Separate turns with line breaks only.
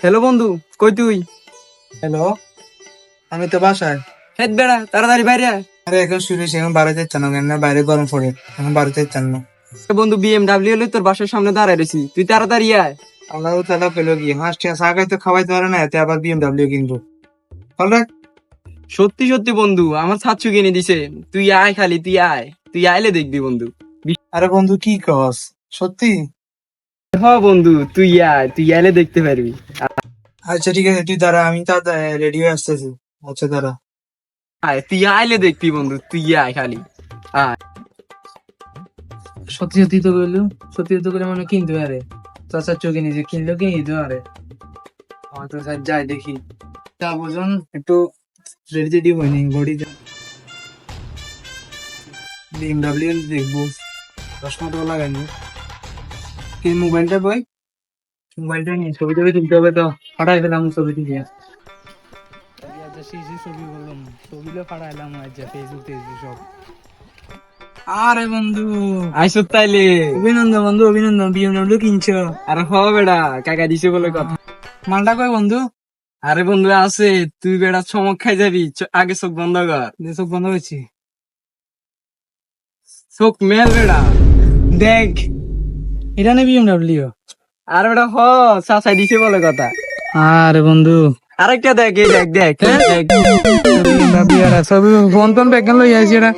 Hello বন্ধু, কই তুই?
হ্যালো, আমি তো বাসায়।
হেট বেড়া, তাড়াতাড়ি বাইরে আয়।
আরে এখন শুরু হয়েছে, এখন বাড়িতে যাচ্ছ না কেন? বাইরে গরম পড়ে, এখন বাড়িতে যাচ্ছেন না।
বন্ধু, বিএমডাব্লিউ হলে তোর বাসার সামনে দাঁড়ায় রয়েছি, তুই তাড়াতাড়ি আয়।
আল্লাহ তালা পেলো কি হাঁসটা চা খাইতে খাওয়াইতে পারে না, এতে আবার বিএমডাব্লিউ কিনবো। অলরাইট।
সত্যি সত্যি বন্ধু, আমার ছাচ্ছু কিনে দিছে। তুই আয়, খালি তুই আয়, তুই আইলে দেখবি বন্ধু।
আরে বন্ধু কি কস? সত্যি?
হ বন্ধু, তুই আয়, তুই আইলে দেখতে পারবি।
আচ্ছা ঠিক আছে, তুই দাঁড়া, আমি তা রেডি হয়ে আসতেছি। আচ্ছা দাঁড়া।
আয়, তুই আইলে দেখবি বন্ধু, তুই আয় খালি আয়।
সত্যি সত্যি তো বললো, সত্যি সত্যি করে মানে কিনতে পারে। চাচার চোখে নিজে কিনলো কি নিতে পারে। আমার তো স্যার যাই দেখি, তা বুঝুন একটু রেডি টেডি হয়নি বডি।
বিএমডাব্লিউ দেখবো, চশমাটাও লাগাইনি। কি মোবাইলটা বই?
মোবাইলটা নিয়ে ছবি টবি তুলতে হবে, তো ফাটাই ফেলাম ছবি তুলে। ছবি বললাম, ছবিগুলো ফাটাইলাম ফেসবুক টেসবুক সব। আরে বন্ধু,
আইসো তাইলে।
অভিনন্দন বন্ধু, অভিনন্দন, বিএমডব্লিউ কিনছো।
আরে হ বেড়া, কাকা দিছে বলে কথা।
মালটা কই বন্ধু?
আরে বন্ধু আছে, তুই বেড়া চমক খাই যাবি। আগে চোখ বন্ধ কর।
চোখ বন্ধ হয়েছি।
চোখ মেল বেড়া, দেখ।
এটা নেই বিএমডব্লিউ।
আর বেটা হ, চাচাই দিছে বলে কথা।
আরে বন্ধু,
আরেকটা দেখ, এই দেখ দেখ
বিএমডব্লিউ ছবি ফোন টোন ব্যাগ লই আইছি এটা।